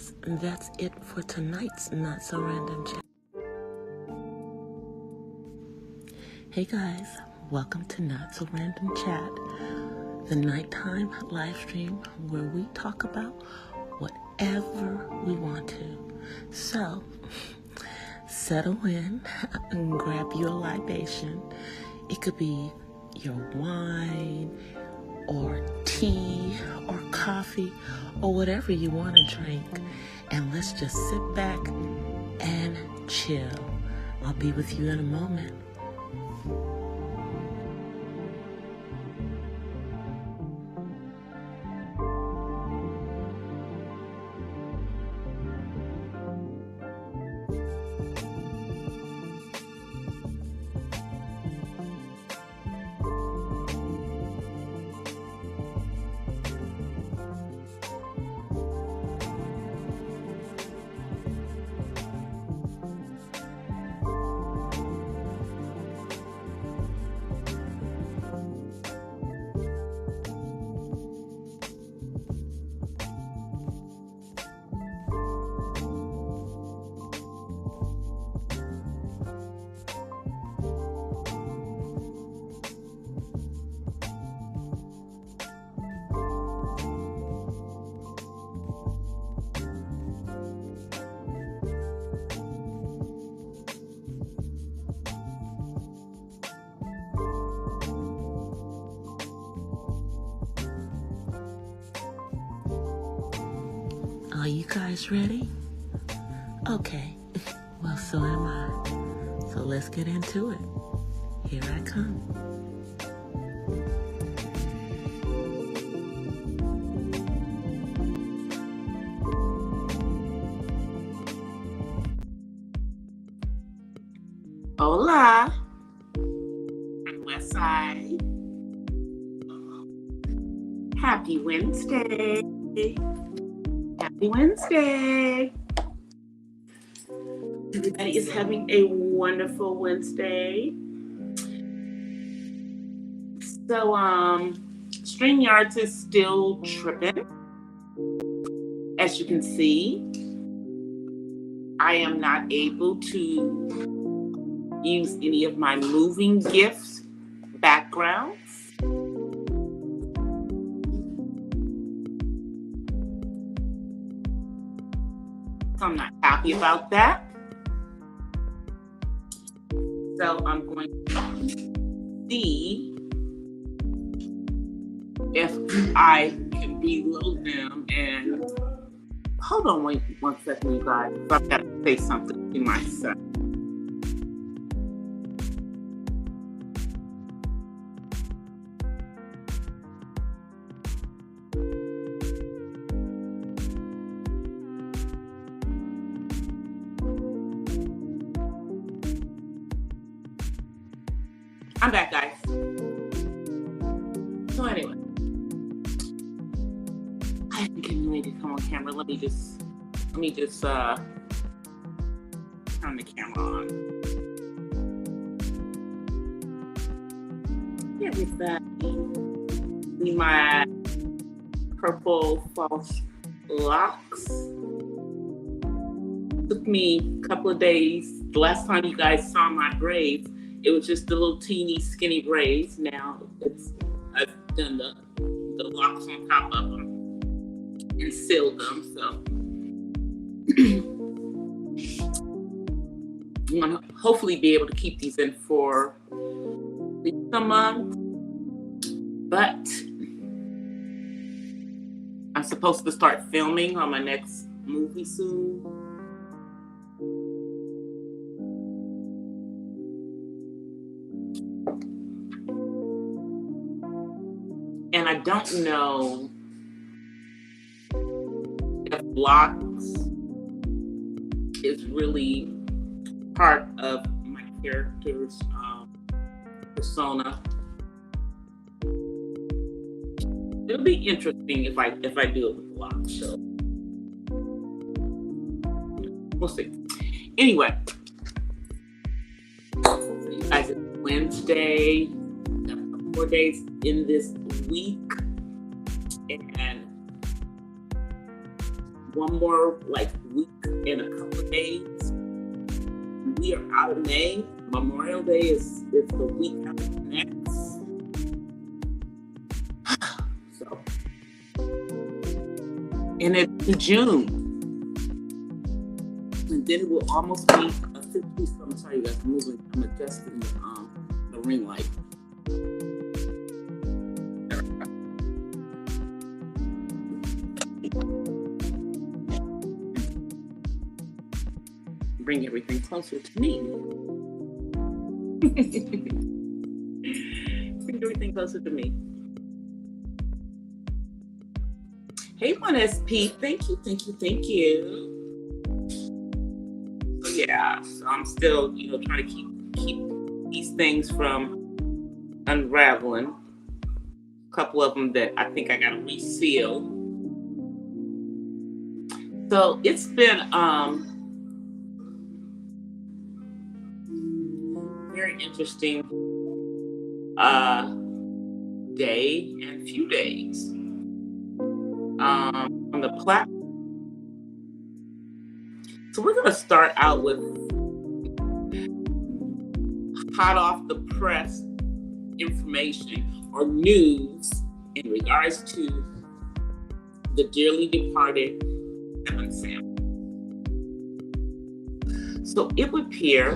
guys, that's it for tonight's Not So Random Chat. Hey guys, welcome to Not So Random Chat, the nighttime live stream where we talk about whatever we want to. So, settle in and grab your libation. It could be your wine or tea or coffee or whatever you want to drink, and let's just sit back and chill. I'll be with you in a moment. Are you guys ready? Okay, well, so am I. So let's get into it. Here I come. Hola, from West Side. Happy Wednesday. Happy Wednesday. Everybody is having a wonderful Wednesday. So, StreamYards is still tripping. As you can see, I am not able to use any of my moving GIFs backgrounds. So I'm not happy about that. So I'm going to see if I can reload them. And hold on, wait 1 second, you guys. I've got to say something to myself. I'm back, guys. So anyway, I haven't getting ready to come on camera. Let me just turn the camera on. Everybody, see my purple false locks. Took me a couple of days. The last time you guys saw my braids, it was just the little teeny skinny braids. Now I've done the locks on top of them and sealed them. So I'm gonna hopefully be able to keep these in for at least a month. But I'm supposed to start filming on my next movie soon. And I don't know if locks is really part of my character's persona. It'll be interesting if I do it with locks. So we'll see. Anyway, so you guys, it's Wednesday. Got a couple more days in this week, and one more like week and a couple of days. We are out of May. Memorial Day is the week after next. So, and it's June. And then it will almost be a 50. So I'm sorry, you guys. I'm adjusting the ring light. Bring everything closer to me. Bring everything closer to me. Hey, 1SP. Thank you. So yeah, so I'm still, trying to keep these things from unraveling. A couple of them that I think I gotta reseal. So it's been very interesting day and few days on the platform. So we're gonna start out with hot off the press information or news in regards to the dearly departed Kevin Samuels. So it would appear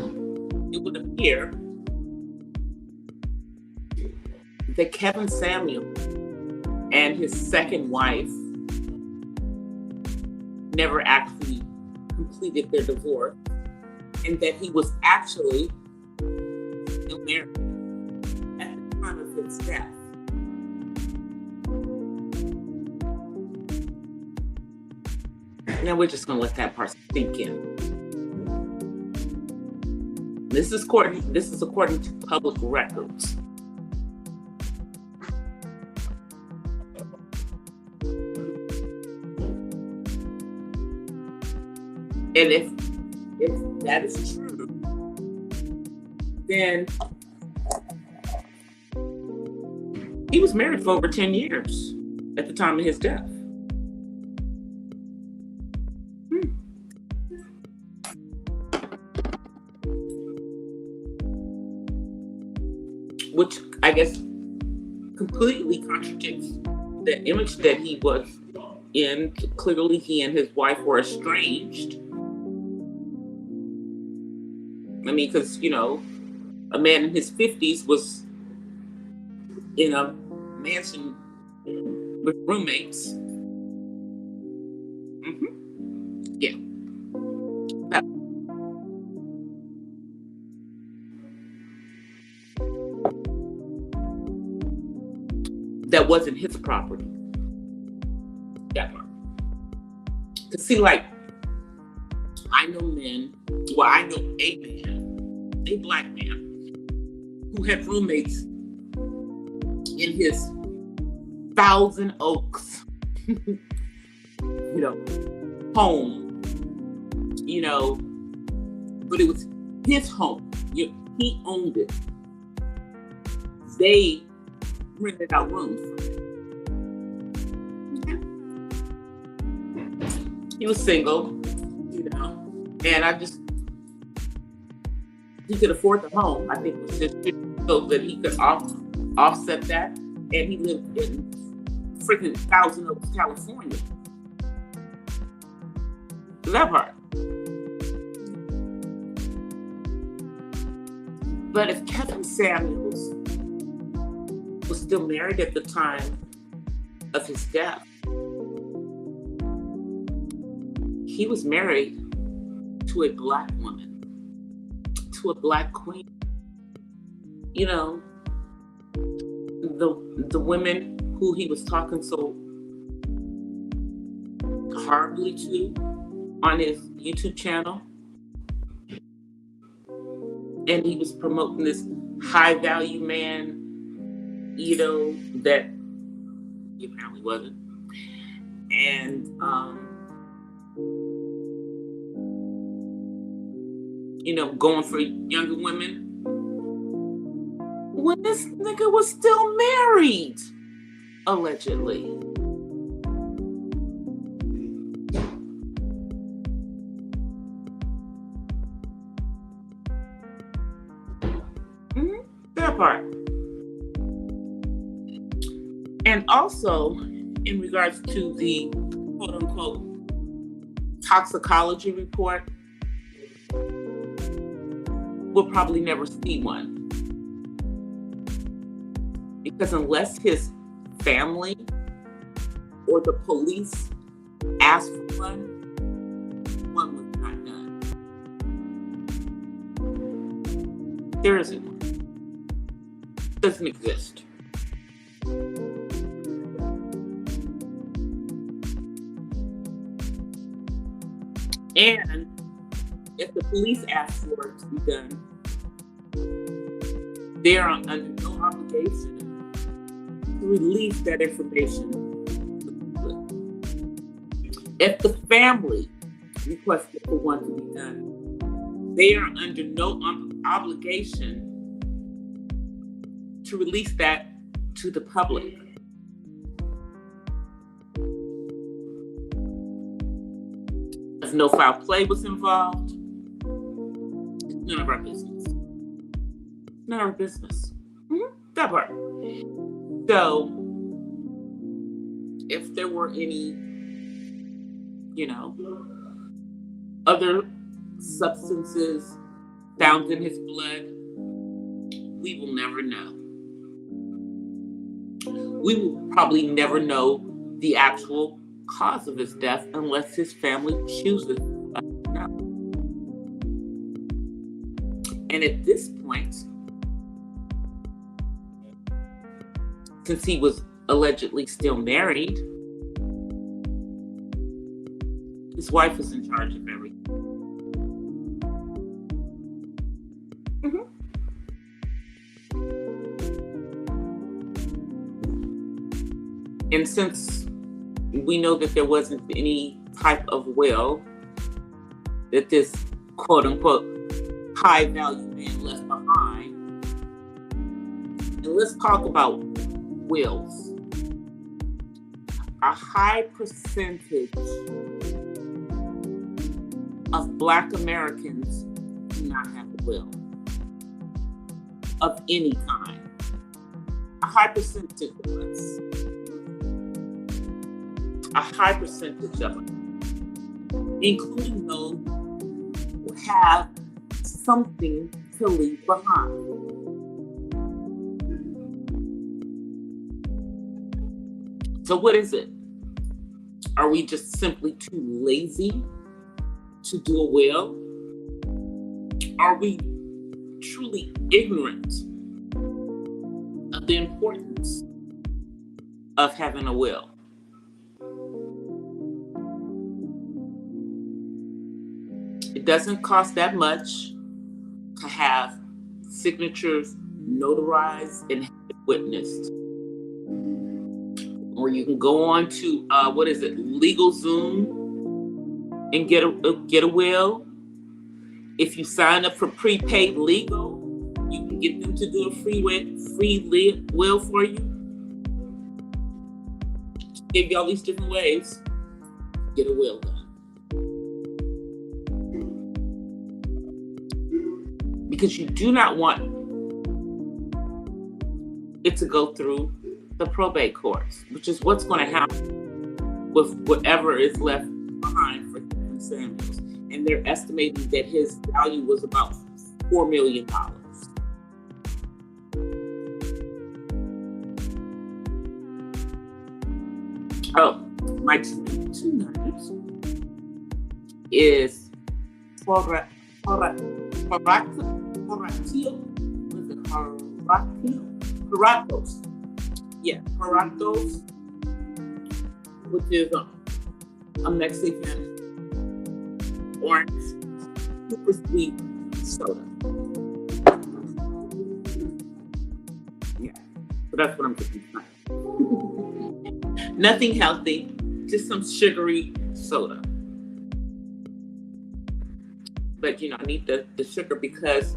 that Kevin Samuels and his second wife never actually completed their divorce, and that he was actually still married at the time of his death. Now we're just going to let that part sink in. This is according to public records. And if that is true, then he was married for over 10 years at the time of his death. Which I guess completely contradicts the image that he was in. Clearly, he and his wife were estranged. I mean, because, a man in his 50s was in a mansion with roommates. Yeah. That wasn't his property. That part. Because see, like, I know a man, a black man, who had roommates in his Thousand Oaks, home, but it was his home. He owned it. They rented out rooms. He was single, and he could afford the home. I think it was just so that he could offset that, and he lived in freaking Thousand Oaks, California. That part. But if Kevin Samuels was still married at the time of his death, he was married to a black woman, to a black queen. The women who he was talking so horribly to on his YouTube channel. And he was promoting this high value man, that he apparently wasn't. And, going for younger women when this nigga was still married, allegedly. And also, in regards to the quote unquote toxicology report, we'll probably never see one. Because unless his family or the police asked for one was not done. There isn't one. It doesn't exist. And if the police ask for it to be done, they are under no obligation to release that information to the public. If the family requested for one to be done, they are under no obligation to release that to the public. If no foul play was involved, it's none of our business. None of our business. That part. So, if there were any, other substances found in his blood, we will never know. We will probably never know the actual cause of his death unless his family chooses us to know. And at this point, since he was allegedly still married, his wife is in charge of everything. And since we know that there wasn't any type of will that this quote unquote high value man left behind, and let's talk about wills. A high percentage of Black Americans do not have a will of any kind. A high percentage of us. A high percentage of them, including those who have something to leave behind. So what is it? Are we just simply too lazy to do a will? Are we truly ignorant of the importance of having a will? It doesn't cost that much to have signatures notarized and witnessed. Or you can go on to LegalZoom and get a will. If you sign up for prepaid legal, you can get them to do a free will for you. Give you all these different ways to get a will done. Because you do not want it to go through the probate courts, which is what's going to happen with whatever is left behind for Kevin Samuels. And they're estimating that his value was about $4 million. Oh, my drink tonight is Horatos. Yeah, Horatos, which is a Mexican orange super sweet soda. Yeah, so that's what I'm drinking tonight. Nothing healthy, just some sugary soda. But I need the sugar because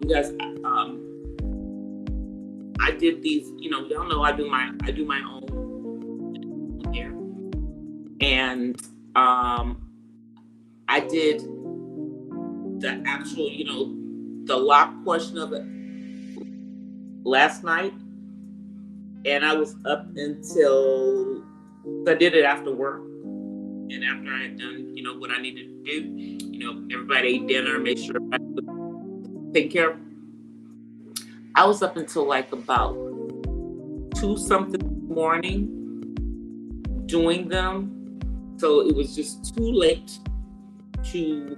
you guys, I did these, y'all know I do my own hair. And I did the actual, the lock portion of it last night. And I was up until I did it after work. And after I had done, what I needed to do, everybody ate dinner, made sure everybody was taken care of. I was up until like about 2-something in the morning doing them. So it was just too late to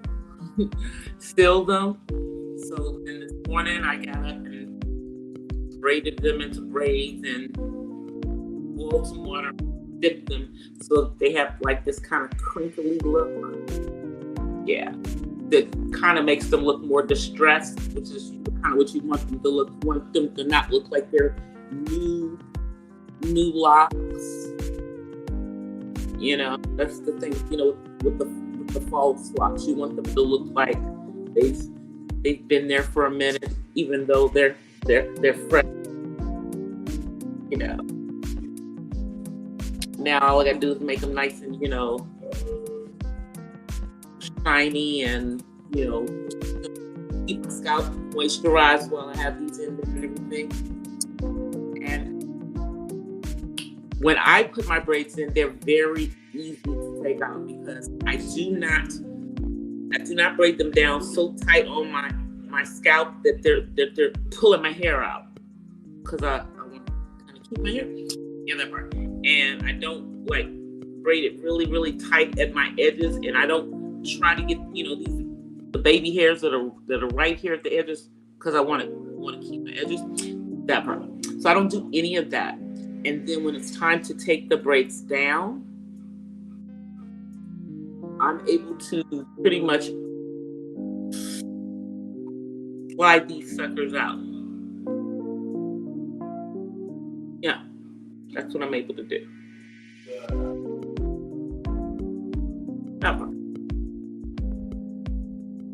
steal them. So then this morning I got up and braided them into braids and boiled some water, dipped them so they have like this kind of crinkly look. Yeah, that kind of makes them look more distressed, which is kind of what you want them to look. You want them to not look like they're new locks. That's the thing. With the false locks, you want them to look like they've been there for a minute, even though they're fresh. Now all I gotta do is make them nice and shiny and keep the scalp moisturized while I have these in there and everything. And when I put my braids in, they're very easy to take out because I do not braid them down so tight on my scalp that they're pulling my hair out, because I want to kind of keep my hair in that part. And I don't like braid it really, really tight at my edges, and I don't try to get the baby hairs that are right here at the edges, because I want to keep the edges, that part. So I don't do any of that. And then when it's time to take the braids down, I'm able to pretty much slide these suckers out. Yeah, that's what I'm able to do.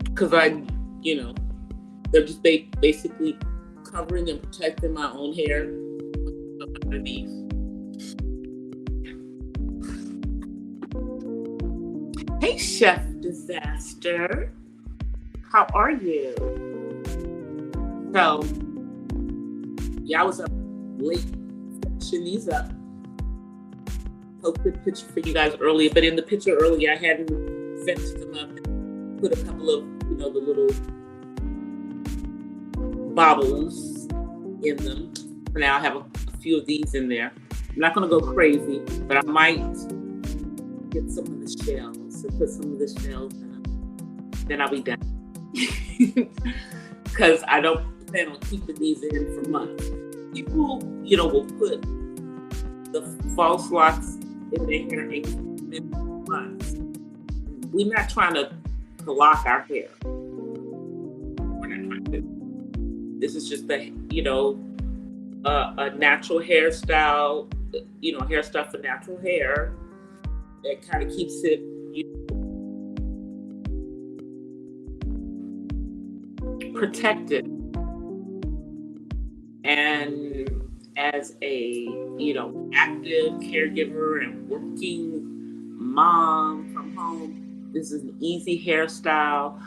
Because they're just basically covering and protecting my own hair underneath. Hey, Chef Disaster, how are you? So, yeah, I was up late finishing these up. Posted a picture for you guys earlier, but in the picture earlier, I hadn't finished them up and put a couple of, the little bobbles in them. For now, I have a few of these in there. I'm not going to go crazy, but I might get some of the shells and put some of the shells in them. Then I'll be done. Because I don't plan on keeping these in for months. People, will put the false locks in their hair in months. We're not trying to lock our hair. We're not trying to. This is just a natural hairstyle, hairstyle for natural hair. That kind of keeps it, protected. And as a, active caregiver and working mom from home, this is an easy hairstyle.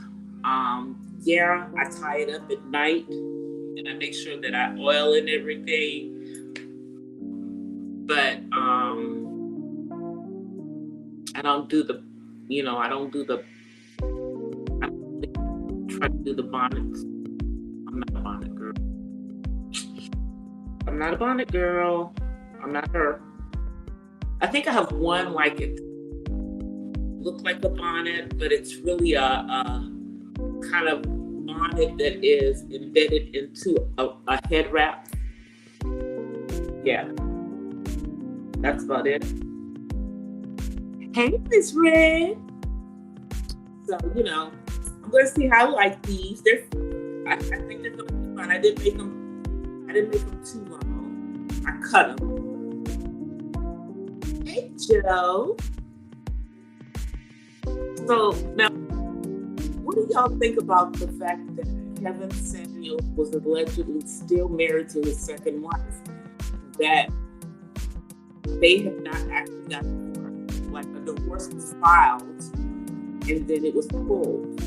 Yeah, I tie it up at night and I make sure that I oil and everything. But I don't try to do the bonnets. I'm not a bonnet girl. I'm not a bonnet girl. I'm not her. I think I have one like it look like a bonnet, but it's really a kind of bonnet that is embedded into a head wrap. Yeah, that's about it. Hey, Miss Red. So, I'm going to see how I like these. I think they're going to be fun. I didn't make them too long. I cut them. Hey, Joe. So now, what do y'all think about the fact that Kevin Samuels was allegedly still married to his second wife? That they have not actually gotten divorced. Like a divorce was filed and then it was pulled.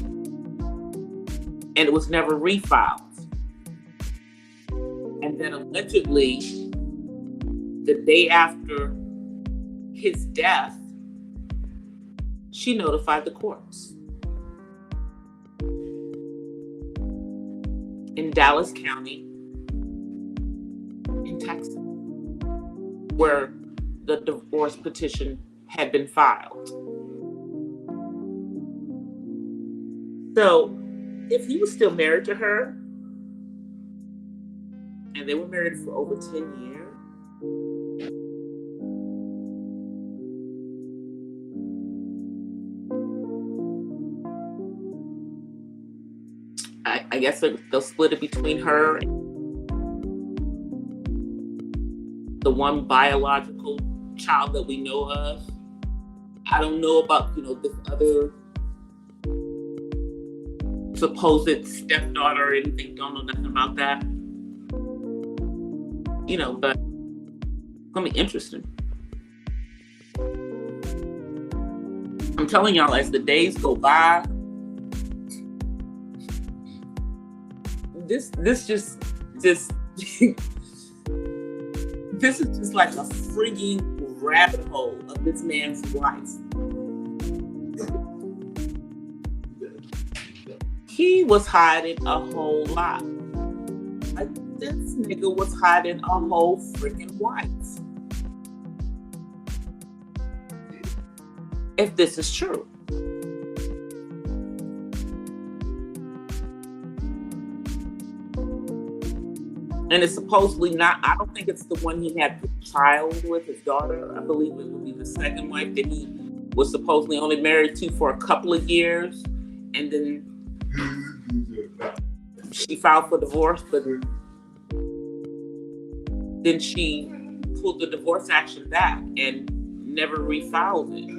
And it was never refiled. And then allegedly the day after his death, she notified the courts in Dallas County in Texas, where the divorce petition had been filed. So if he was still married to her, and they were married for over 10 years, I guess they'll split it between her and the one biological child that we know of. I don't know about, this other supposed stepdaughter or anything. Don't know nothing about that. But it's gonna be interesting. I'm telling y'all, as the days go by, this just this is just like a frigging rabbit hole of this man's life. He was hiding a whole lot. Like, this nigga was hiding a whole freaking wife. If this is true. And it's supposedly not, I don't think it's the one he had the child with, his daughter. I believe it would be the second wife that he was supposedly only married to for a couple of years. And then she filed for divorce, but then she pulled the divorce action back and never refiled it.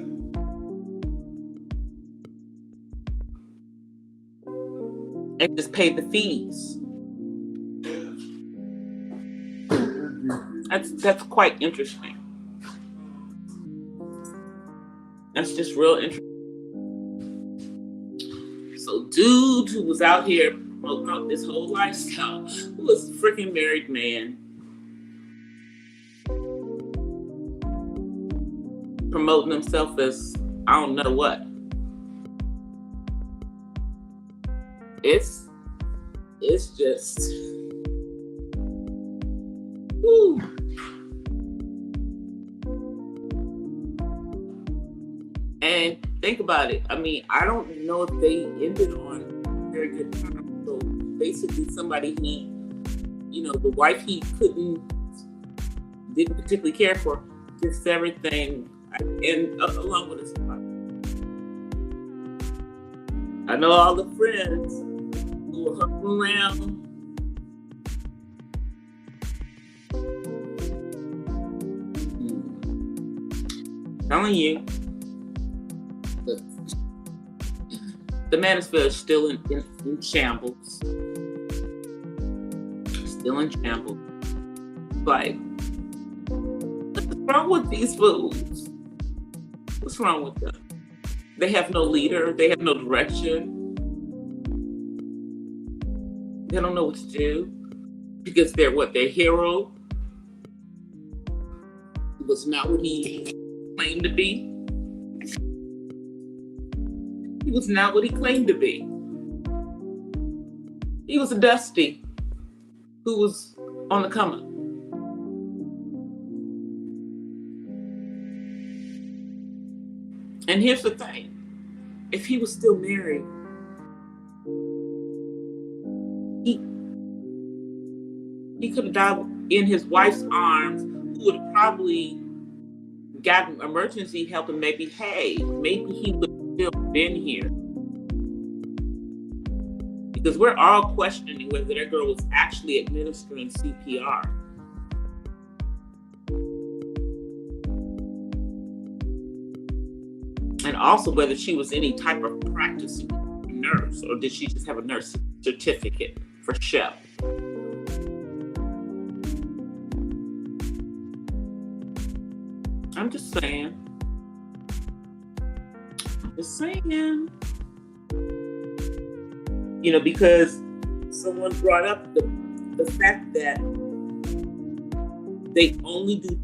And just paid the fees. That's quite interesting. That's just real interesting. So dude who was out here promoting out this whole lifestyle, who was a freaking married man, promoting himself as I don't know what. It's just woo. And think about it. I mean, I don't know if they ended on very good terms. So basically somebody the wife he didn't particularly care for, just everything and along with his wife. I know all the friends who were hooking around. Telling you, the manosphere is still in shambles. Still in shambles. Like, what's wrong with these fools? What's wrong with them? They have no leader. They have no direction. They don't know what to do because they're their hero. It was not what he claimed to be. He was not what he claimed to be. He was a Dusty who was on the come up. And here's the thing. If he was still married, he could have died in his wife's arms, who would have probably gotten emergency help, and maybe he would have still been here. Because we're all questioning whether that girl was actually administering CPR. And also whether she was any type of practicing nurse, or did she just have a nurse certificate for show? I'm just saying. Because someone brought up the fact that They only do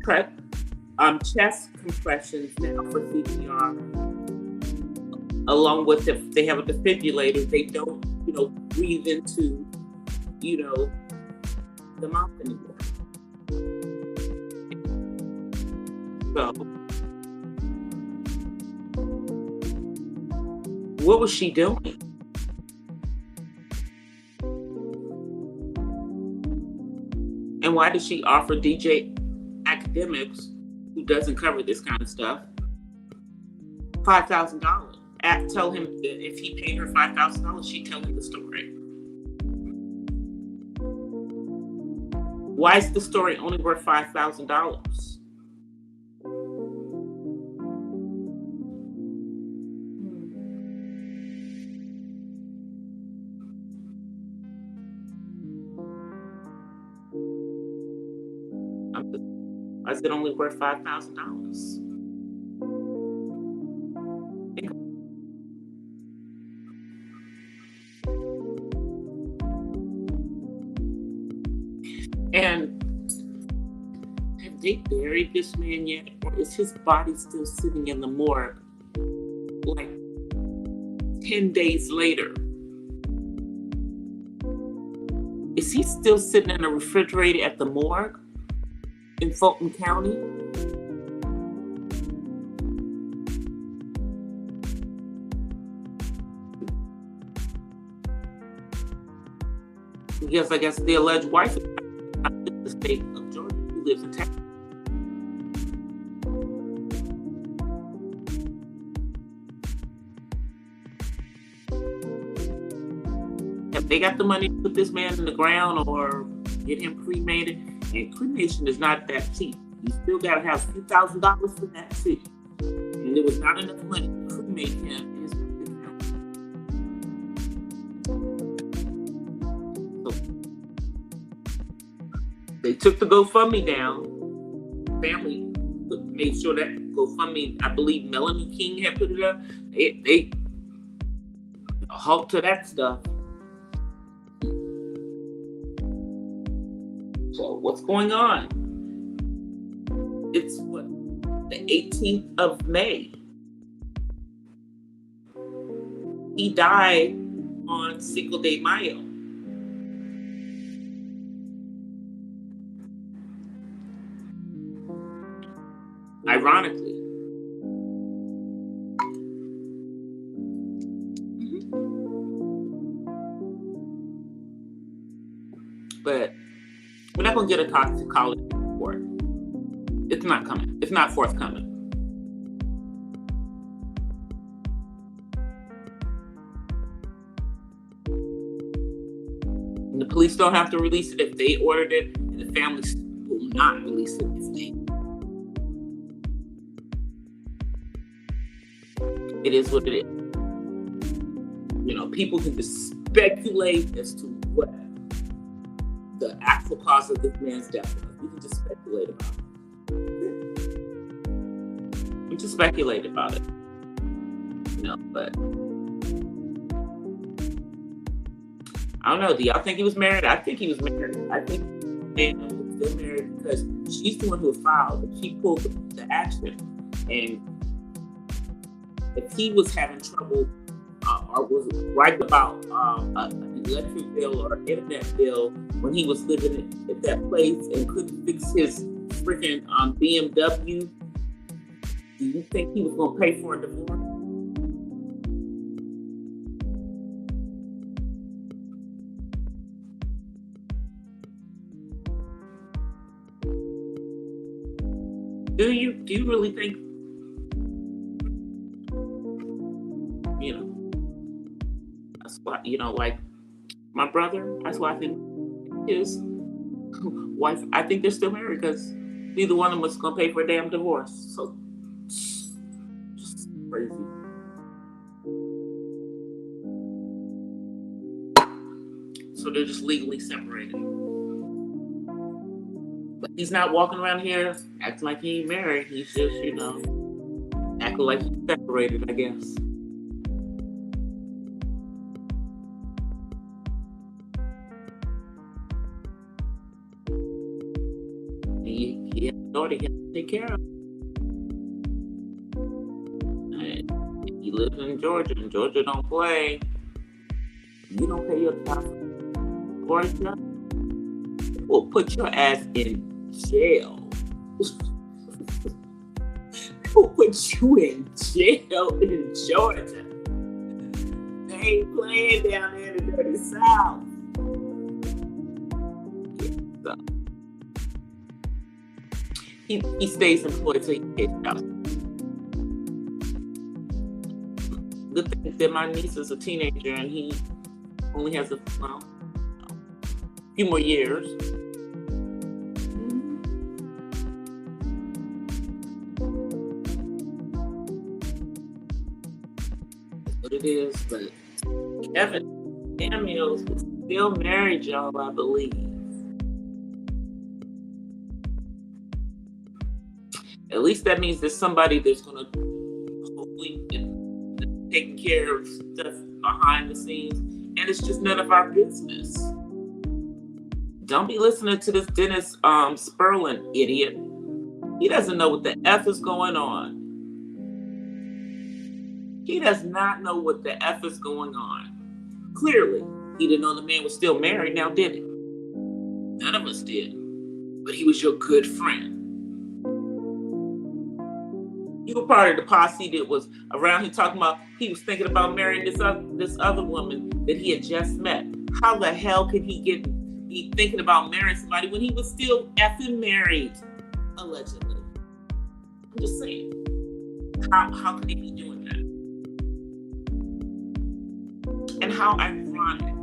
chest compressions now for CPR, along with if they have a defibrillator. They don't, breathe into, the mouth anymore. So, what was she doing? And why did she offer DJ Academics, who doesn't cover this kind of stuff, $5,000? Tell him that if he paid her $5,000, she'd tell him the story. Why is the story only worth $5,000? Why is it only worth $5,000? And have they buried this man yet? Or is his body still sitting in the morgue like 10 days later? Is he still sitting in a refrigerator at the morgue in Fulton County? Because I guess the alleged wife is in the state of Georgia, who lives in Texas. Have they got the money to put this man in the ground or get him cremated? And cremation is not that cheap. You still got to have a few $1,000s for that too. And there was not enough money to cremate him in his bank account. So they took the GoFundMe down. Family made sure that GoFundMe, I believe Melanie King had put it up. They a halt to that stuff. So what's going on? It's the 18th of May. He died on Cinco de Mayo. Ironically. But we're not going to get a toxicology report. It's not coming. It's not forthcoming. And the police don't have to release it if they ordered it, and the family will not release it if they. It is what it is. People can just speculate as to what the actual cause of this man's death was. We can just speculate about it. We just speculate about it. But I don't know. Do y'all think he was married? I think he was married. I think he was still married because she's the one who filed and she pulled the action. And if he was having trouble or was right about an electric bill or internet bill when he was living at that place and couldn't fix his freaking BMW, do you think he was going to pay for a divorce? Do you really think? That's why, like my brother, that's why I think his wife, I think they're still married because neither one of them was going to pay for a damn divorce. So, just crazy. So they're just legally separated. But he's not walking around here acting like he ain't married. He's just, acting like he's separated, I guess. he has a daughter he has to take care of. And he lives in Georgia, and Georgia don't play. You don't pay your taxes, Georgia, will put your ass in jail. Will put you in jail in Georgia. They ain't playing down there in the dirty South. Yeah, so he stays employed till he gets out. The thing that my niece is a teenager and he only has a few more years. That's what it is. But Kevin Samuels is still married, y'all, I believe. At least that means there's somebody that's going to hopefully take care of stuff behind the scenes, and it's just none of our business. Don't be listening to this Dennis Sperlin idiot. He doesn't know what the F is going on. He does not know what the F is going on. Clearly, he didn't know the man was still married now, did he? None of us did. But he was your good friend. You were part of the posse that was around here talking about he was thinking about marrying this other woman that he had just met. How the hell could he be thinking about marrying somebody when he was still effing married, allegedly? I'm just saying. How could he be doing that? And how ironic.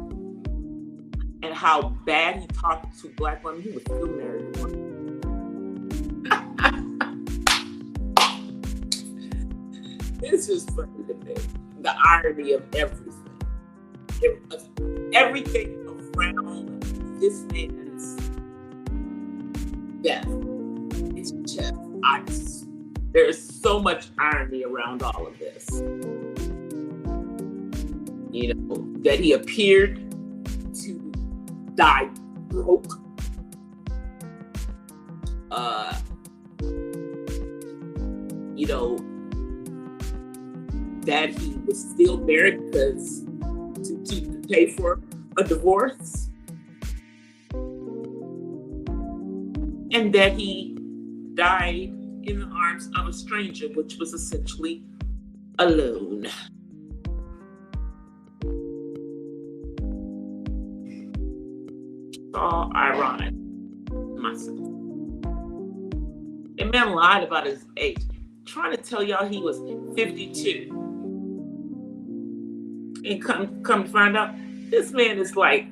And how bad he talked to black women. He was still married to one. It's just funny to me. The irony of everything. Everything around this man's death. It's just, there's so much irony around all of this. You know, that he appeared to die broke. You know, that he was still married because to pay for a divorce, and that he died in the arms of a stranger, which was essentially alone. It's all ironic to myself. The man lied about his age, trying to tell y'all he was 52. And come to find out, this man is like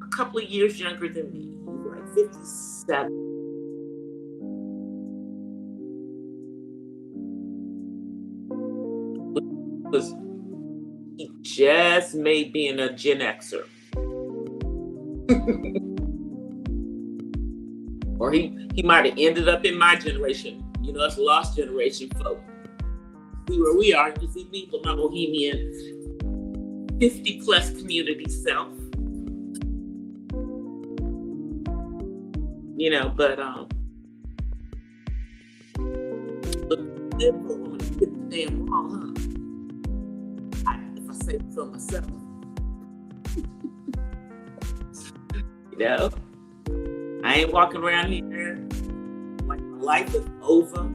a couple of years younger than me. He's like 57. Because he just made being a Gen Xer. Or he might have ended up in my generation. You know, us lost generation folk. See where we are. You see me with my bohemian 50 plus community self. You know, but look good for a woman to hit the damn wall, huh? If I say so myself. You know? I ain't walking around here like my life is over.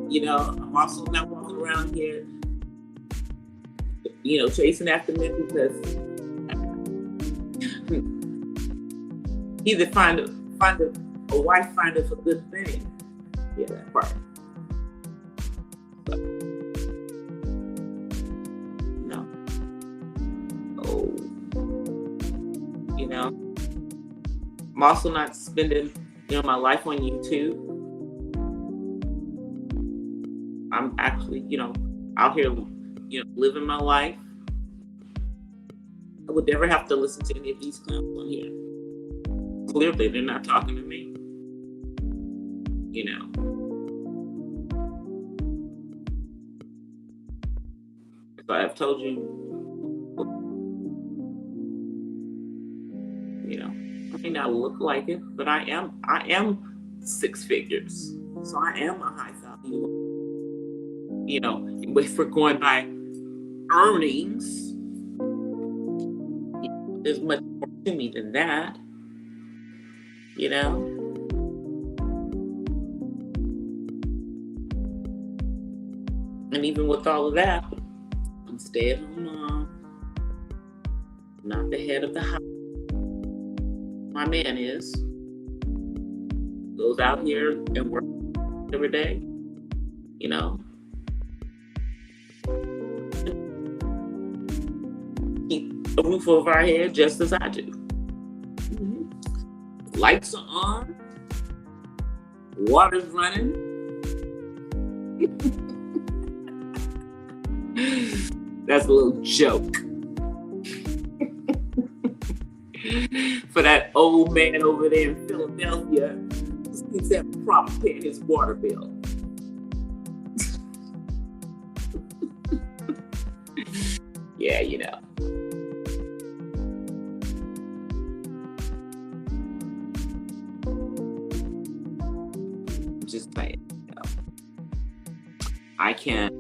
You know, I'm also not walking around here, you know, chasing after men because either find a wife finder for good thing. Yeah, that part. But, no. Oh. You know, I'm also not spending, you know, my life on YouTube. I'm actually, you know, out here, you know, living my life. I would never have to listen to any of these clowns on here. Clearly, they're not talking to me. You know. If I have told you, you know, may not look like it, but I am six figures. So I am a high value. You know, if we're going by earnings, there's much more to me than that. You know? And even with all of that, I'm stay-at-home mom. Not the head of the house. My man is. Goes out here and works every day. You know? Keep a roof over our head just as I do. Mm-hmm. Lights are on. Water's running. That's a little joke. For that old man over there in Philadelphia who needs to have a problem paying his water bill. Yeah, you know. Just saying, you know. I can't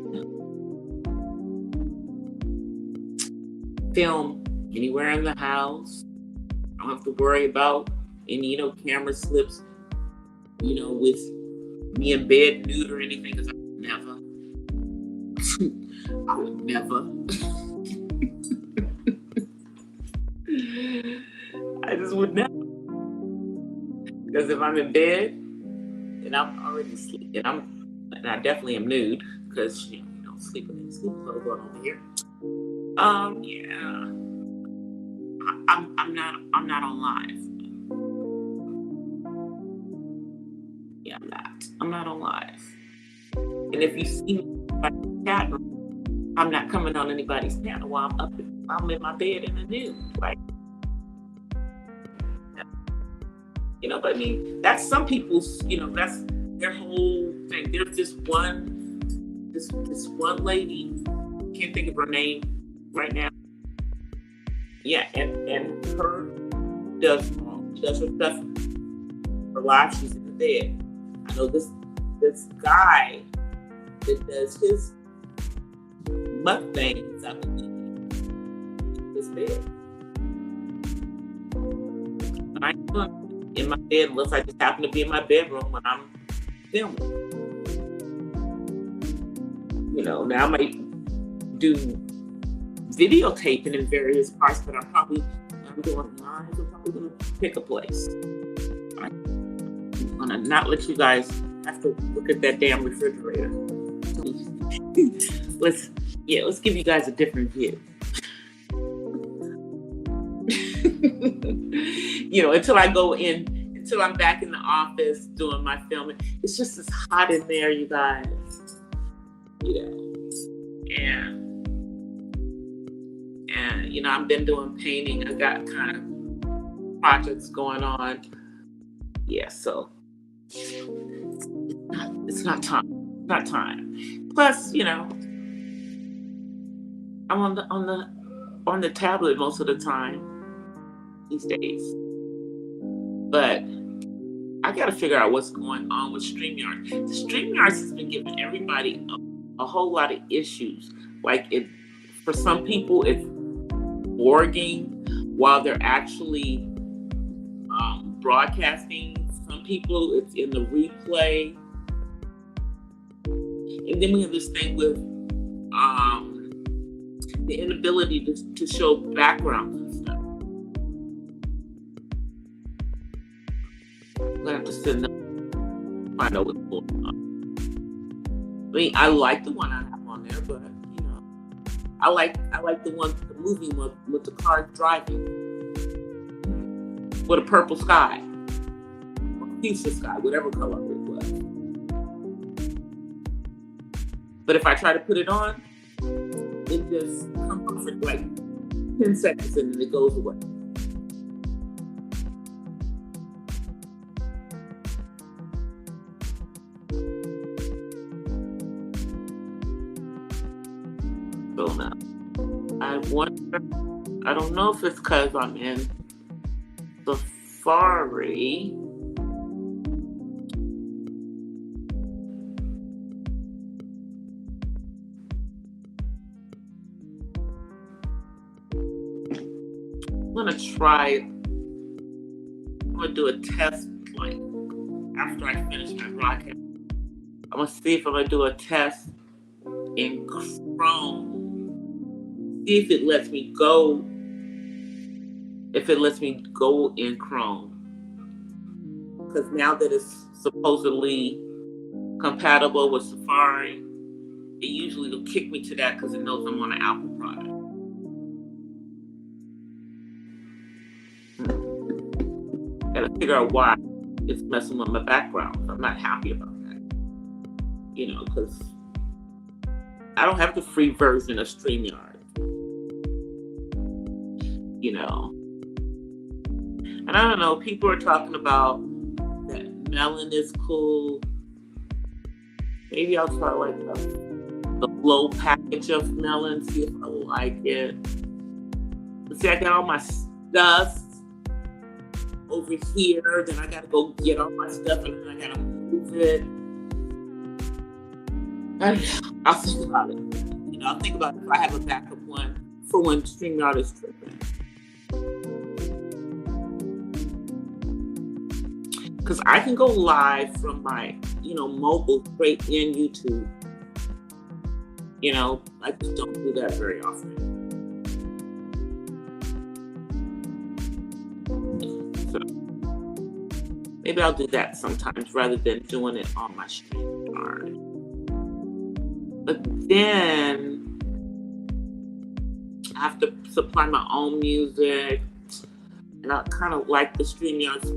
film anywhere in the house. I don't have to worry about any, you know, camera slips, you know, with me in bed nude or anything, because I would never. I just would never. Because if I'm in bed and I'm already asleep, and I definitely am nude, because you know, sleeping in sleep clothes on over here. Yeah. I'm not on live. Yeah, I'm not on live. And if you see me in the chat room, I'm not coming on anybody's channel while I'm in my bed in the nude. Like, you know, but I mean, that's some people's, you know, that's their whole thing. There's this one lady, can't think of her name right now. Yeah, and her does her stuff. Her live, she's in the bed. I know this guy that does his mukbangs, I believe, in his bed. And I am in my bed unless I just happen to be in my bedroom when I'm filming. You know, now I might do videotaping in various parts, but I'm doing live. I'm probably gonna pick a place. I'm gonna not let you guys have to look at that damn refrigerator. Let's give you guys a different view. You know, until I'm back in the office doing my filming. It's just as hot in there, you guys. You know, and you know, I've been doing painting. I got kind of projects going on. Yeah, so it's not time. It's not time. Plus, you know, I'm on the tablet most of the time these days. But I got to figure out what's going on with StreamYard. StreamYard has been giving everybody a whole lot of issues. Like, for some people, it's orging while they're actually broadcasting. Some people, it's in the replay. And then we have this thing with the inability to show background and stuff. I'm gonna have to sit and find out what's going on. I mean, I like the one I have on there, but you know, I like the movie one with the car driving with a purple sky, or fuchsia sky, whatever color it was. But if I try to put it on, it just comes on for like 10 seconds and then it goes away. So now, I wonder, I don't know if it's because I'm in the Safari. I'm gonna do a test, like after I finish my broadcast. I'm gonna see if I'm gonna do a test in Chrome. See if it lets me go. If it lets me go in Chrome, because now that it's supposedly compatible with Safari, it usually will kick me to that because it knows I'm on an Apple product. Gotta figure out why it's messing with my background. I'm not happy about that. Because I don't have the free version of StreamYard. And I don't know, people are talking about that melon is cool. Maybe I'll try like the low package of melon, see if I like it. See, I got all my stuff over here, then I gotta go get all my stuff and then I gotta move it. I'll think about it. I'll think about if I have a backup one for when StreamYard is tripping. Because I can go live from my, mobile straight in YouTube. I just don't do that very often. So maybe I'll do that sometimes rather than doing it on my StreamYard. But then I have to supply my own music, and I kind of like the StreamYard's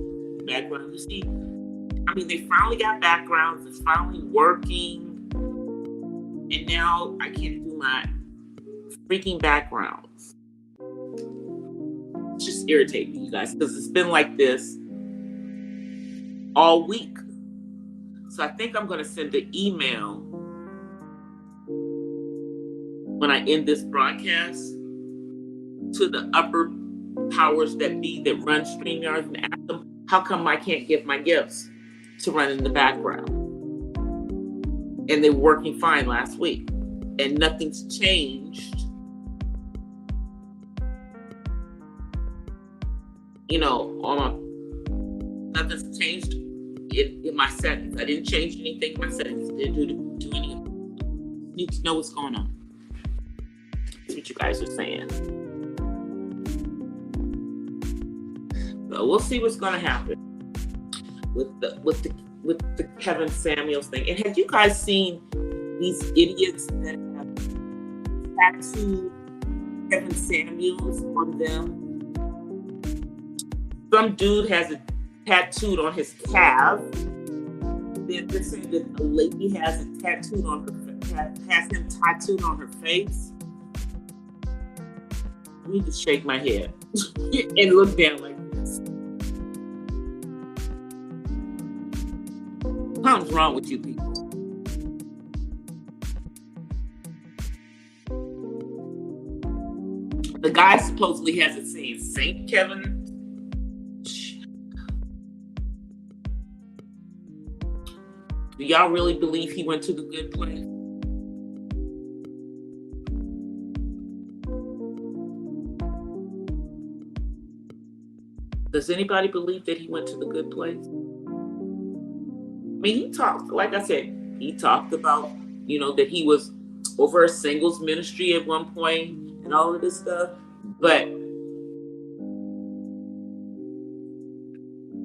background. You see, they finally got backgrounds. It's finally working, and now I can't do my freaking backgrounds. It's just irritating me, you guys, because it's been like this all week. So I think I'm going to send an email when I end this broadcast to the upper powers that be that run StreamYard and ask them, how come I can't get my gifts to run in the background? And they were working fine last week, and nothing's changed. Nothing's changed in my settings. I didn't change anything in my settings. Didn't do anything. Need to know what's going on. That's what you guys are saying. So we'll see what's going to happen with the Kevin Samuels thing. And have you guys seen these idiots that have tattooed Kevin Samuels on them? Some dude has it tattooed on his calf. Then they're saying that a lady has it tattooed on has him tattooed on her face. I need to shake my head and look down like this. Something's wrong with you people. The guy supposedly has it saying Saint Kevin. Do y'all really believe he went to the good place? Does anybody believe that he went to the good place? He talked, like I said, he talked about, that he was over a singles ministry at one point and all of this stuff. But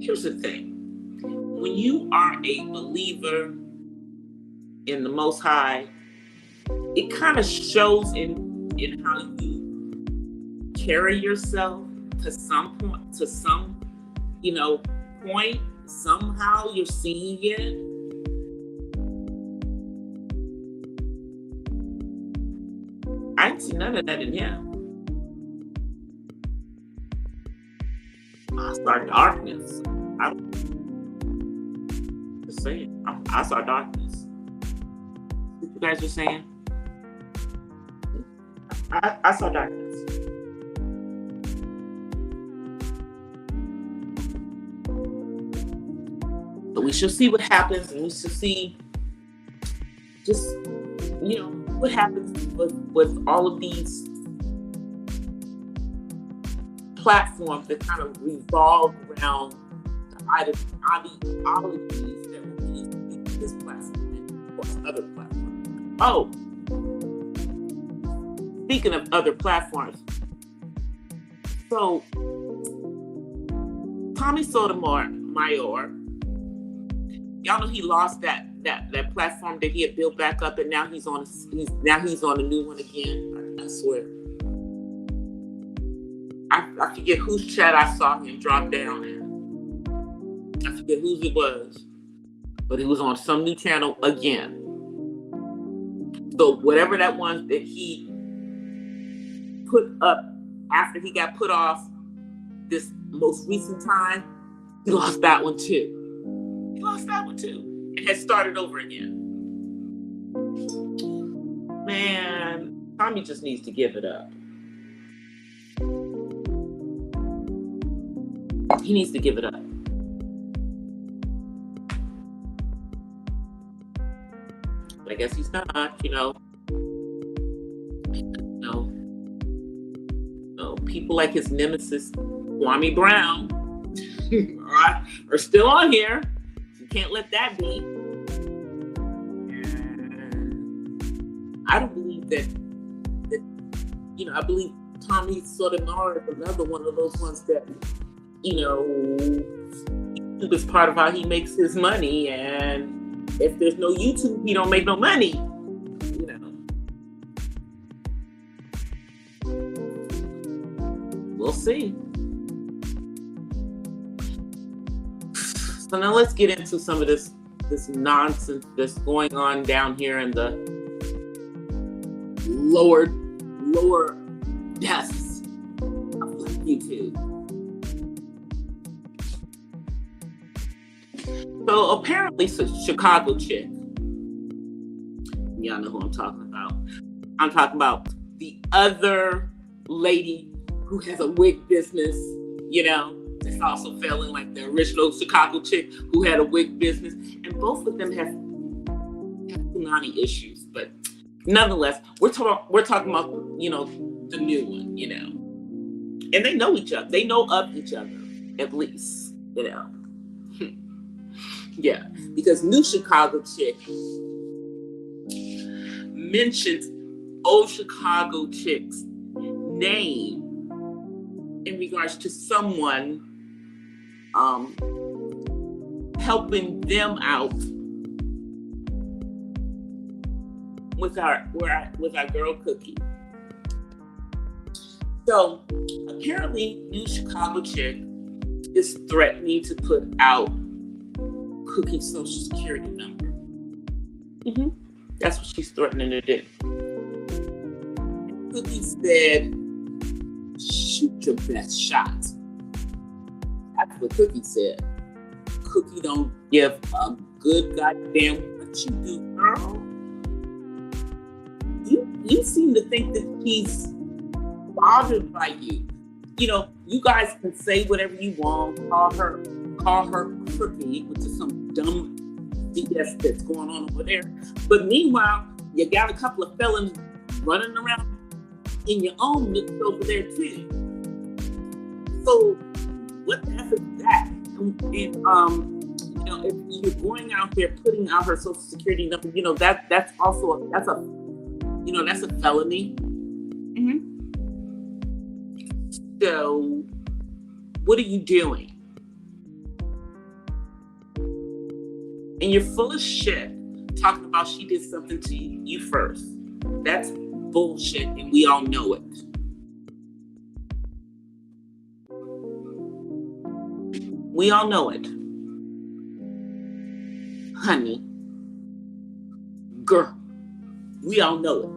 here's the thing. When you are a believer in the Most High, it kind of shows in how you carry yourself to some point, point. Somehow you're seeing it. I didn't see none of that in him. I saw darkness. Just saying. I saw darkness. What you guys are saying? I saw darkness. So we shall see what happens, and we shall see just, what happens with all of these platforms that kind of revolve around the ideologies that were used in this platform and of course other platforms. Oh, speaking of other platforms, so Tommy Sotomayor, y'all know he lost that platform that he had built back up, and now he's on a new one again. I swear. I forget whose chat I saw him drop down in. I forget whose it was, but he was on some new channel again. So whatever that was that he put up after he got put off this most recent time, he lost that one too. And has started over again. Man, Tommy just needs to give it up. He needs to give it up. But I guess he's not, people like his nemesis, Kwame Brown, are still on here. You can't let that be. And I don't believe that I believe Tommy Sotomayor is another one of those ones that, YouTube is part of how he makes his money, and if there's no YouTube, he don't make no money. We'll see. So now let's get into some of this nonsense that's going on down here in the lower desks of YouTube. So apparently, Chicago chick. Y'all know who I'm talking about. I'm talking about the other lady who has a wig business, that's also failing like the original Chicago chick who had a wig business. And both of them have punani issues. But nonetheless, we're talking about, the new one, And they know each other. They know of each other, at least, Yeah, because new Chicago chick mentioned old Chicago chick's name in regards to someone helping them out with our girl Cookie. So apparently, new Chicago chick is threatening to put out Cookie's social security number. Mm-hmm. That's what she's threatening to do. Cookie said, "Shoot your best shot." That's what Cookie said. Cookie don't give a good goddamn what you do, girl. You seem to think that she's bothered by you. You guys can say whatever you want, call her Cookie, which is some dumb BS that's going on over there. But meanwhile, you got a couple of felons running around in your own mix over there too. So what the F is that? And if you're going out there putting out her social security number, that's a felony. Mm-hmm. So what are you doing? And you're full of shit talking about she did something to you first. That's bullshit, and we all know it. We all know it. Honey. Girl. We all know it.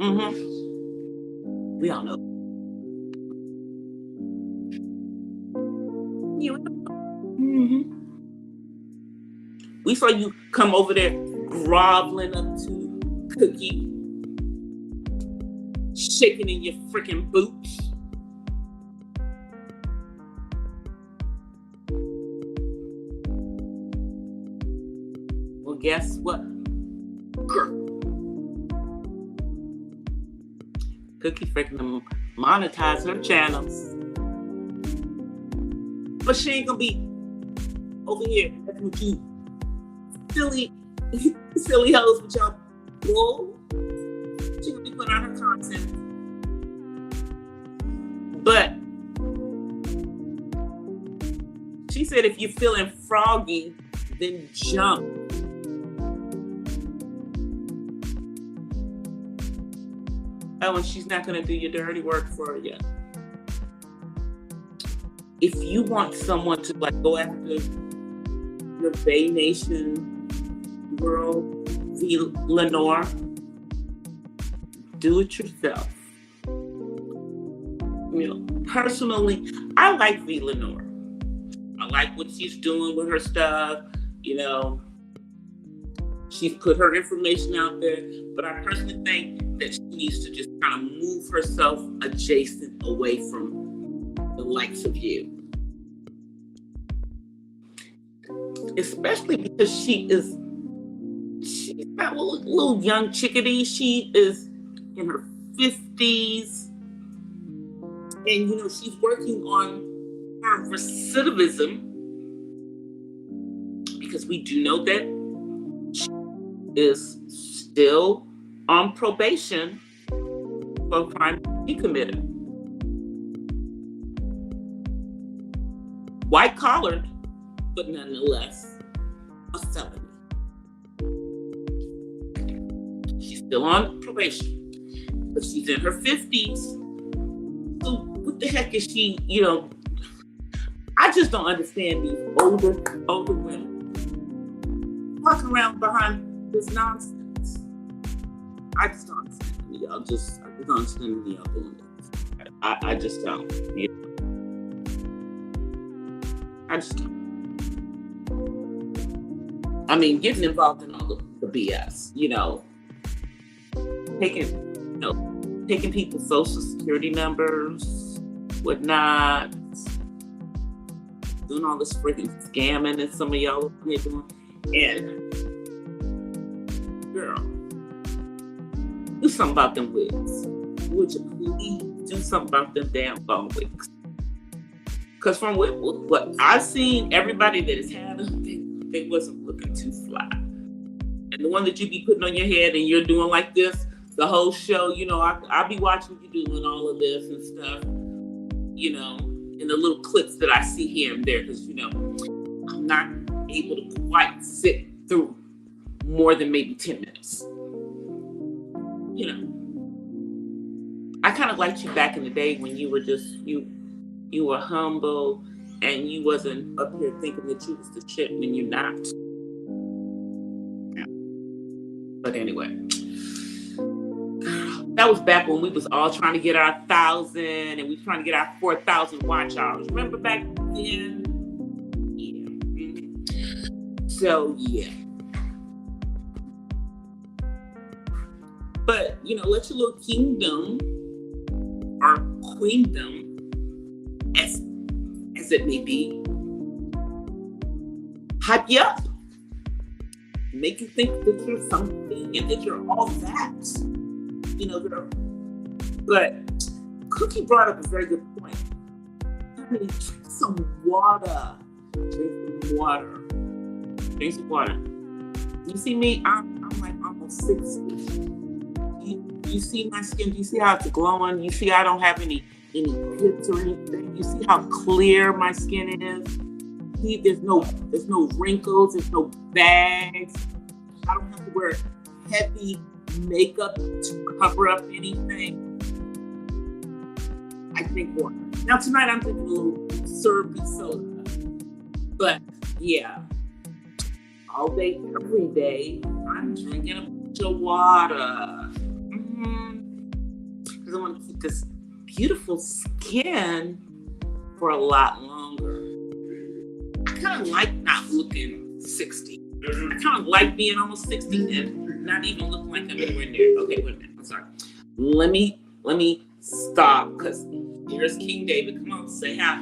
Mm-hmm. We all know it. Mm-hmm. We saw you come over there groveling up to Cookie, shaking in your freaking boots. Well, guess what? Girl. Cookie freaking monetize her channels. But she ain't gonna be over here with you silly hoes with y'all bull. She gonna be putting out her content. But she said if you're feeling froggy, then jump. Oh, and she's not gonna do your dirty work for you. If you want someone to like go after your Bay Nation girl, V. Lenore, do it yourself. You know, personally, I like V. Lenore. I like what she's doing with her stuff. You know, she's put her information out there, but I personally think that she needs to just kind of move herself adjacent away from the likes of you. Especially because she's not a little young chickadee. She is in her 50s. And, you know, she's working on her recidivism because we do know that she is still on probation for a crime she committed. White collared, but nonetheless a felony. She's still on probation, but she's in her 50s. So what the heck is she, you know, I just don't understand these older women walking around behind this nonsense. I just don't understand y'all. I just don't understand y'all doing this. I just don't. You know? I just don't. I mean, getting involved in all the BS, you know, taking people's social security numbers, whatnot, doing all this freaking scamming that some of y'all are doing. And girl, do something about them wigs. Would you please do something about them damn phone wigs? Because from what I've seen, everybody that has had them, they wasn't looking too fly. And the one that you be putting on your head and you're doing like this, the whole show, you know, I'll be watching you doing all of this and stuff, you know, in the little clips that I see here and there, because, you know, I'm not able to quite sit through more than maybe 10 minutes. You know, I kind of liked you back in the day when you were just, you were humble and you wasn't up here thinking that you was the shit when you're not. Yeah. But anyway. That was back when we was all trying to get our 1,000 and we was trying to get our 4,000 watch hours. Remember back then? Yeah. Mm-hmm. So, yeah. But, you know, let your little kingdom or queendom, as it may be, hype you up. Make you think that you're something and that you're all that. You know, girl. But Cookie brought up a very good point. I mean, drink some water. Drink some water. Drink some water. You see me? I'm like almost 60. You see my skin? Do you see how it's glowing? You see I don't have any pits or anything? You see how clear my skin is? See, there's no wrinkles. There's no bags. I don't have to wear heavy makeup to cover up anything. I drink water. Now tonight I'm drinking a little syrupy soda. But yeah, all day, every day, I'm drinking a bunch of water. Because I want to keep this beautiful skin for a lot longer. I kind of like not looking 60. I kind of like being almost 60 and not even looking like I'm anywhere near. Okay, wait a minute. I'm sorry. Let me stop because here's King David. Come on, say hi.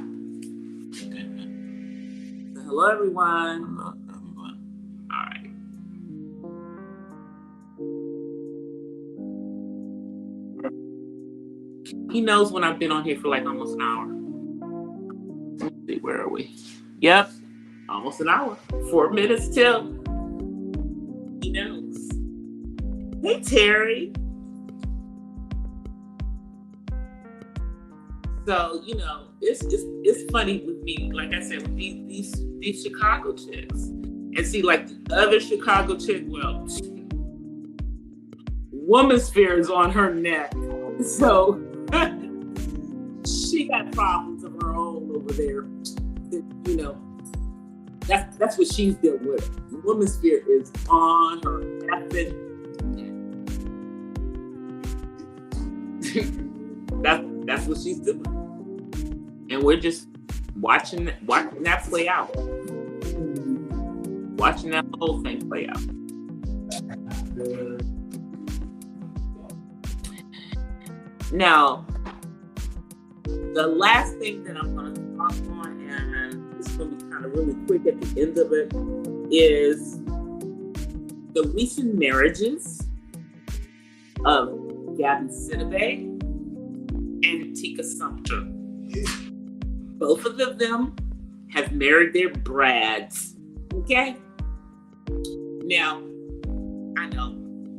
Hello, everyone. Hello, everyone. All right. He knows when I've been on here for like almost an hour. Let's see, where are we? Yep, almost an hour. 4 minutes till. He knows. Hey, Terry. So, you know, it's funny with me, like I said, with these Chicago chicks. And see, like the other Chicago chick, well, woman's fear is on her neck. So she got problems of her own over there. You know, that's what she's dealing with. The woman's fear is on her effing neck. That's what she's doing. And we're just watching that play out. Watching that whole thing play out. Now, the last thing that I'm going to talk on, and it's going to be kind of really quick at the end of it, is the recent marriages of Gabby Sidibe and Tika Sumpter. Both of them have married their brads. Okay? Now, I know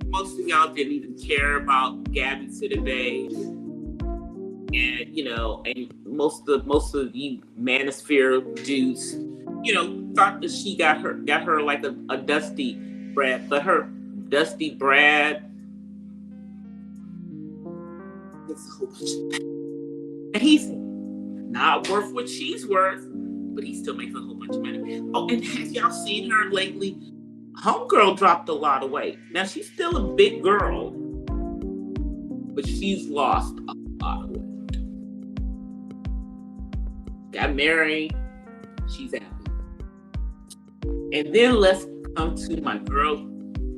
most of y'all didn't even care about Gabby Sidibe, and you know, and most of you manosphere dudes, you know, thought that she got her like a dusty brad, but her dusty brad makes a whole bunch of money. And he's not worth what she's worth, but he still makes a whole bunch of money. Oh, and have y'all seen her lately? Homegirl dropped a lot of weight. Now, she's still a big girl, but she's lost a lot of weight. Got married. She's happy. And then let's come to my girl,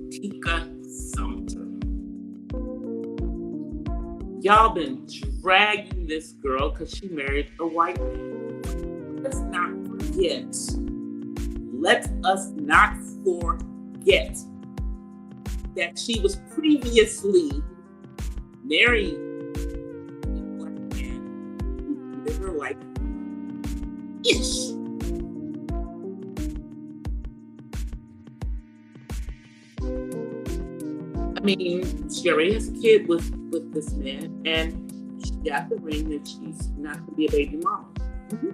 Tika Sumpter. Y'all been dragging this girl because she married a white man. Let's not forget. Let us not forget that she was previously married a black man who treated her like ish. I mean, she already has a kid with this man, and she got the ring that she's not going to be a baby mama. Mm-hmm.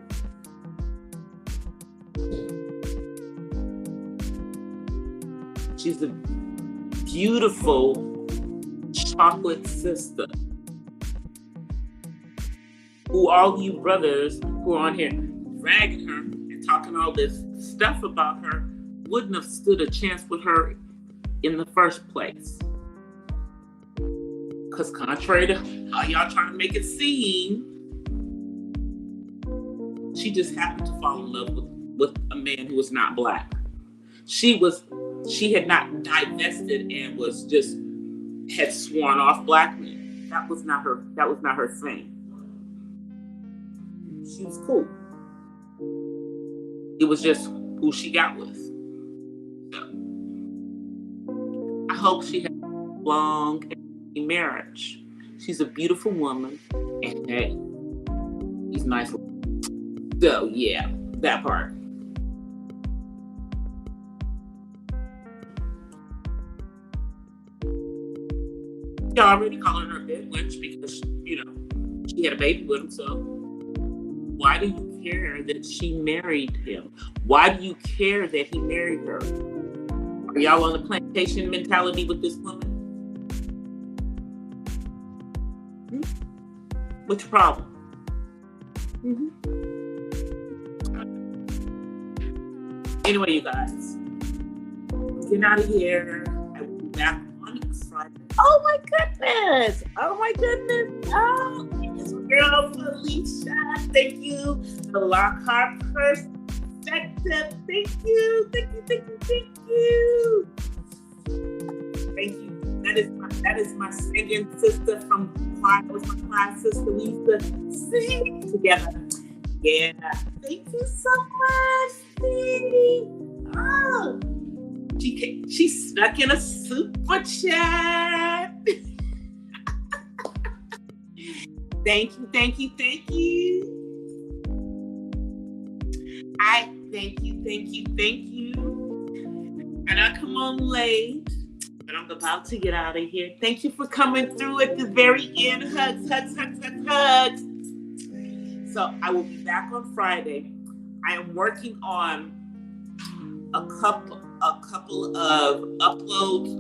She's a beautiful chocolate sister who all you brothers who are on here dragging her and talking all this stuff about her wouldn't have stood a chance with her in the first place. Because contrary to how y'all trying to make it seem, she just happened to fall in love with a man who was not black. She had not divested and had sworn off black men. That was not her thing. She was cool. It was just who she got with. So I hope she has a long marriage. She's a beautiful woman, and hey, he's nice. So yeah, that part. Y'all already calling her a dead witch because, you know, she had a baby with him, so why do you care that she married him? Why do you care that he married her? Are y'all on the plantation mentality with this woman? What's your problem? Mm-hmm. Anyway, you guys, get out of here. I will be back on Friday. Oh my goodness! Oh, it's girl Felicia. Thank you. The Lockhart perspective. Thank you. Thank you. That is my singing sister from choir. That was my choir sister. We used to sing together. Yeah. Thank you so much, Steve. Oh. She snuck in a super chat. Thank you, thank you, thank you. I thank you, thank you, thank you. And I come on late, but I'm about to get out of here. Thank you for coming through at the very end. Hugs, hugs, hugs, hugs, hugs. So I will be back on Friday. I am working on a couple of uploads.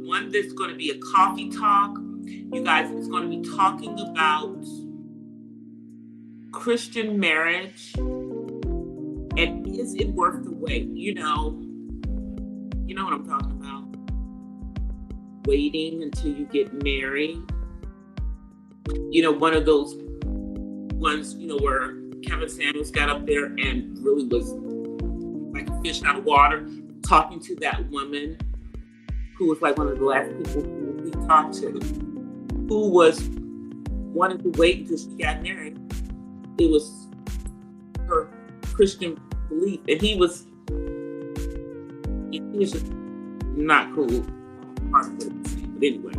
One that's going to be a coffee talk. You guys, it's going to be talking about Christian marriage and is it worth the wait? You know what I'm talking about. Waiting until you get married. One of those ones, where Kevin Samuels got up there and really was like a fish out of water, talking to that woman who was like one of the last people who we talked to, who was wanted to wait until she got married. It was her Christian belief, and he was just not cool. But anyway,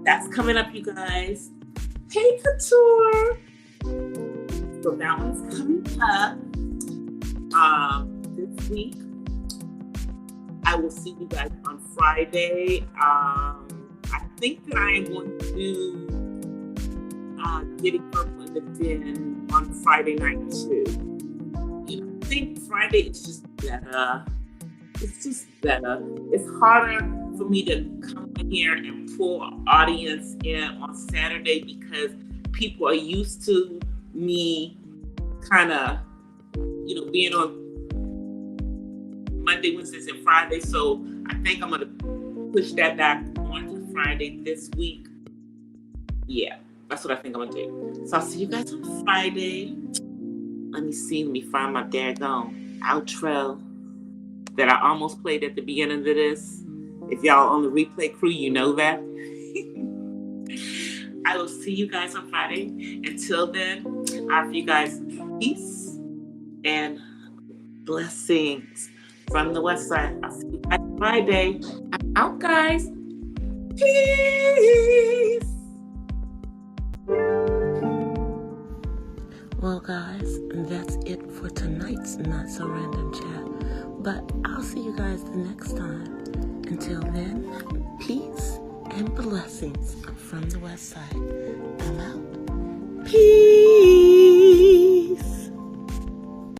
that's coming up, you guys. Hey, Couture. So that one's coming up this week. I will see you guys on Friday. I think that I am going to do Getting Purple in the Den on Friday night too. I think Friday is just better. It's just better. It's harder for me to come in here and pull an audience in on Saturday because people are used to me kind of, being on Monday, Wednesdays, and Friday. So I think I'm going to push that back onto Friday this week. Yeah, that's what I think I'm going to do. So I'll see you guys on Friday. Let me find my daggone outro that I almost played at the beginning of this. If y'all on the replay crew, you know that. I will see you guys on Friday. Until then, I offer you guys peace and blessings from the West Side. I'll see you guys Friday. I'm out, guys. Peace. Well, guys, that's it for tonight's Not So Random Chat. But I'll see you guys the next time. Until then, peace and blessings from the West Side. I'm out. Peace.